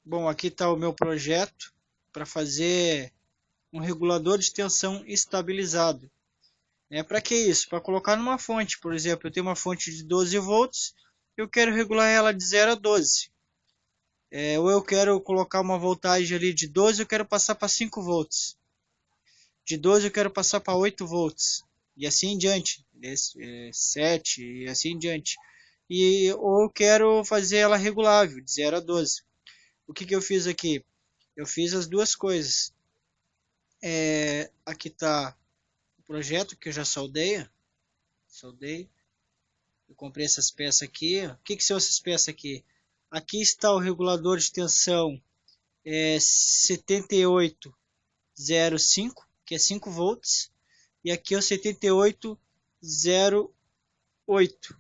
Bom, aqui está o meu projeto para fazer um regulador de tensão estabilizado. Para que isso? Para colocar numa fonte. Por exemplo, eu tenho uma fonte de 12 volts, eu quero regular ela de 0 a 12. Ou eu quero colocar uma voltagem ali de 12, eu quero passar para 5 volts. De 12 eu quero passar para 8 volts. E assim em diante. 7 e assim em diante. Ou eu quero fazer ela regulável, de 0 a 12. O que eu fiz aqui? Eu fiz as duas coisas. Aqui está o projeto que eu já soldei. Eu comprei essas peças aqui. O que são essas peças aqui? Aqui está o regulador de tensão 7805, que é 5 volts. E aqui é o 7808,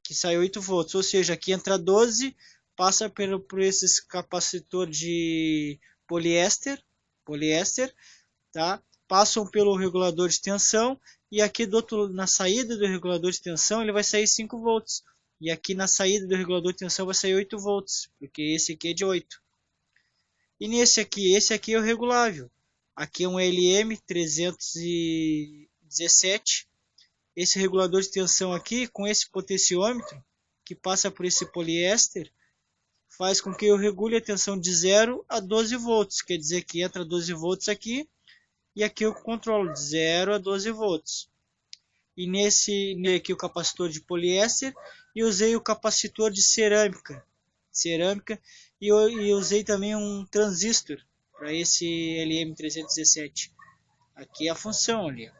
que sai 8 volts. Ou seja, aqui entra 12, passa por esses capacitor de poliéster, tá? Passam pelo regulador de tensão e aqui na saída do regulador de tensão ele vai sair 5 volts. E aqui na saída do regulador de tensão vai sair 8 volts, porque esse aqui é de 8. E esse aqui é o regulável. Aqui é um LM317. Esse regulador de tensão aqui, com esse potenciômetro, que passa por esse poliéster, faz com que eu regule a tensão de 0 a 12 volts. Quer dizer que entra 12 volts aqui, e aqui eu controlo de 0 a 12 volts. E nesse aqui o capacitor de poliéster, e usei o capacitor de cerâmica. E usei também um transistor para esse LM317. Aqui é a função ali.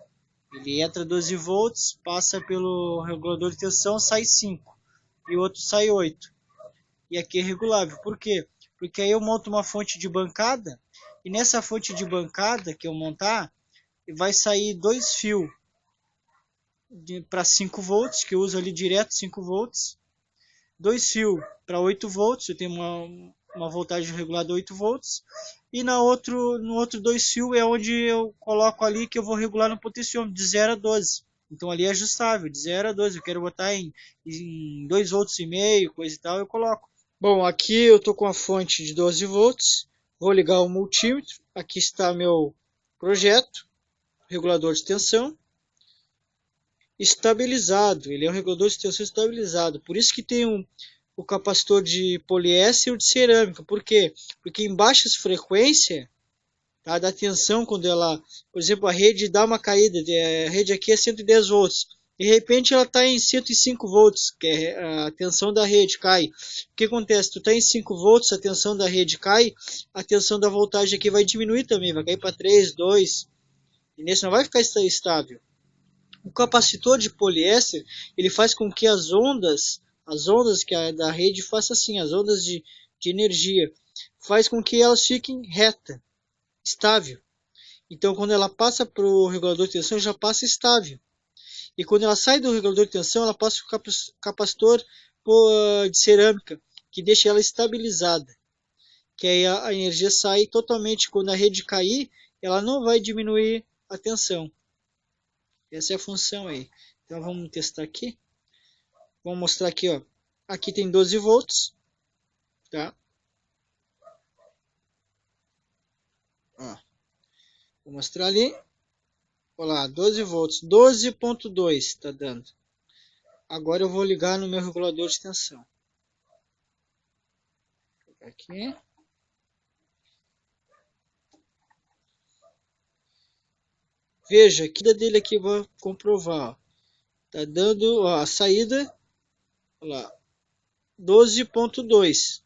Ele entra 12 volts, passa pelo regulador de tensão, sai 5. E o outro sai 8. E aqui é regulável. Por quê? Porque aí eu monto uma fonte de bancada, e nessa fonte de bancada que eu montar, vai sair dois fios para 5 volts, que eu uso ali direto 5 volts. Dois fios para 8 volts, eu tenho uma voltagem regulada 8 volts. E no outro dois fios é onde eu coloco ali que eu vou regular no potenciômetro de 0 a 12. Então ali é ajustável, de 0 a 12. Eu quero botar em 2 volts e meio, coisa e tal, eu coloco. Bom, aqui eu estou com a fonte de 12 volts. Vou ligar o multímetro. Aqui está meu projeto, regulador de tensão estabilizado. Ele é um regulador de tensão estabilizado. Por isso que tem o capacitor de poliéster e o de cerâmica. Por quê? Porque em baixas frequências, tá, da tensão, quando ela, por exemplo, a rede dá uma caída, a rede aqui é 110 volts. De repente ela está em 105 volts, que é a tensão da rede cai. O que acontece? Tu está em 5 volts, a tensão da rede cai, a tensão da voltagem aqui vai diminuir também, vai cair para 3, 2, e nesse não vai ficar estável. O capacitor de poliéster, ele faz com que as ondas que da rede faça assim, as ondas de energia, faz com que elas fiquem reta, estável. Então, quando ela passa para o regulador de tensão, já passa estável. E quando ela sai do regulador de tensão, ela passa para o capacitor de cerâmica, que deixa ela estabilizada. Que aí a energia sai totalmente. Quando a rede cair, ela não vai diminuir a tensão. Essa é a função aí. Então vamos testar aqui. Vamos mostrar aqui, ó. Aqui tem 12 volts, tá? Ó, vou mostrar ali. Olha lá, 12 volts, 12.2 tá dando. Agora eu vou ligar no meu regulador de tensão. Aqui. Veja, aqui da dele aqui eu vou comprovar, ó. Tá dando, ó, a saída, olha lá, 12.2.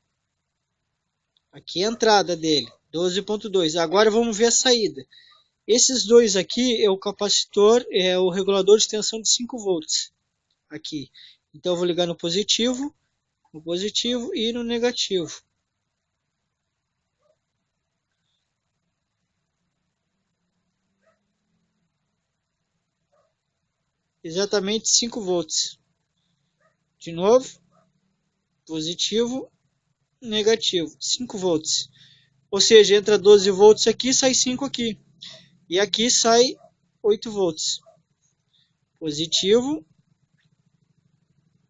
Aqui é a entrada dele, 12.2. Agora vamos ver a saída. Esses dois aqui é o capacitor, é o regulador de tensão de 5 volts. Aqui. Então eu vou ligar no positivo e no negativo. Exatamente 5 volts. De novo, positivo, negativo, 5 volts. Ou seja, entra 12 volts aqui, sai 5 aqui. E aqui sai 8 volts. Positivo,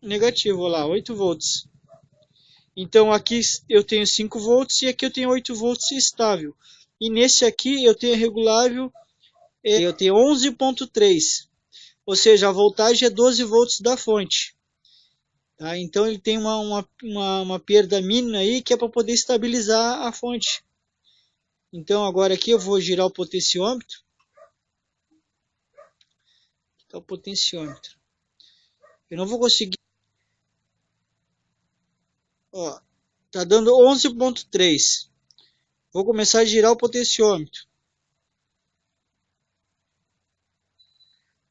negativo, olha lá, 8 volts. Então aqui eu tenho 5 volts e aqui eu tenho 8 volts estável. E nesse aqui eu tenho regulável, eu tenho 11.3. Ou seja, a voltagem é 12 volts da fonte. Tá? Então ele tem uma perda mínima aí que é para poder estabilizar a fonte. Então agora aqui eu vou girar o potenciômetro. Tá o potenciômetro. Eu não vou conseguir. Ó, tá dando 11.3. Vou começar a girar o potenciômetro.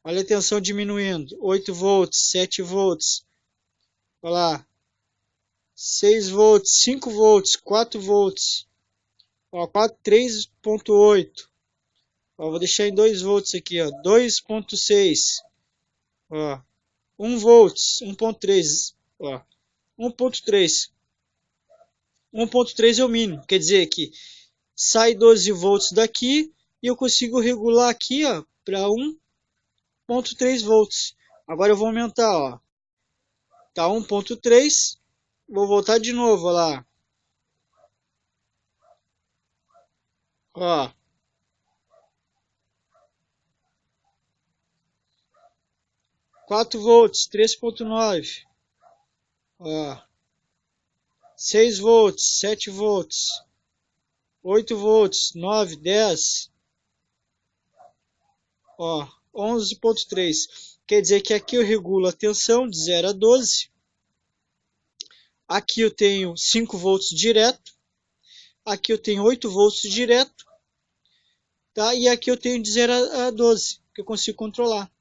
Olha a tensão diminuindo. 8 volts, 7 volts. Olha lá. 6 volts, 5 volts, 4 volts. Ó, 3.8. Ó, vou deixar em 2 volts aqui, ó. 2.6. Ó, 1 volts, 1.3. Ó, 1.3. 1.3 é o mínimo. Quer dizer que sai 12 volts daqui e eu consigo regular aqui, ó, para 1.3 volts. Agora eu vou aumentar, ó. Tá 1.3. Vou voltar de novo, ó lá. Ó. 4 volts, 3.9. Ó. 6 volts, 7 volts. 8 volts, 9, 10. Ó, 11.3. Quer dizer que aqui eu regulo a tensão de 0 a 12. Aqui eu tenho 5 volts direto. Aqui eu tenho 8 volts direto. Tá? E aqui eu tenho de 0 a 12, que eu consigo controlar.